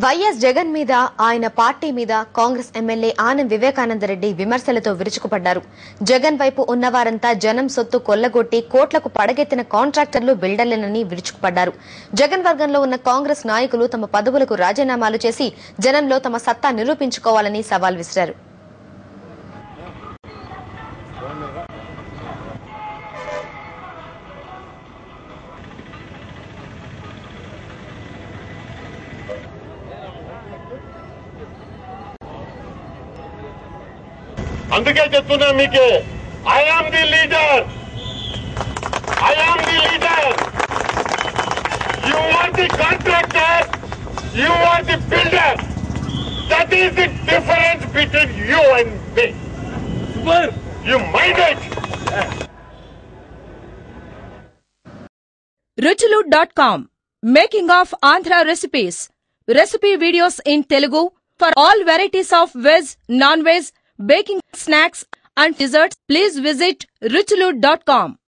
YS Jagan మీద ఆయన party మీద కాంగ్రెస్ ఎమ్మెల్యే ఆనం వివేకానందరెడ్డి విమర్శలతో విరుచుకుపడ్డారు. జగన్ వైపు ఉన్నవారంతా జనం సొత్తు కొల్లగొట్టి కోట్లకు పడగెత్తిన కాంట్రాక్టర్లు బిల్డర్లేనని విరుచుకుపడ్డారు. జగన్ వర్గంలో ఉన్న కాంగ్రెస్ నాయకులు తమ పదవులకు రాజీనామాలు చేసి జనంలో తమ సత్తా నిరూపించుకోవాలని సవాల్ విసిరారు. అందుకే చెప్తున్నా మీకే, I am the leader, I am the leader. You are the contractor, you are the builder. That is the difference between you and me. You mind it. Ruchulu.com, making of Andhra recipes. Recipe videos in Telugu for all varieties of veg, non-veg, baking snacks and desserts. Please visit Ruchulu.com.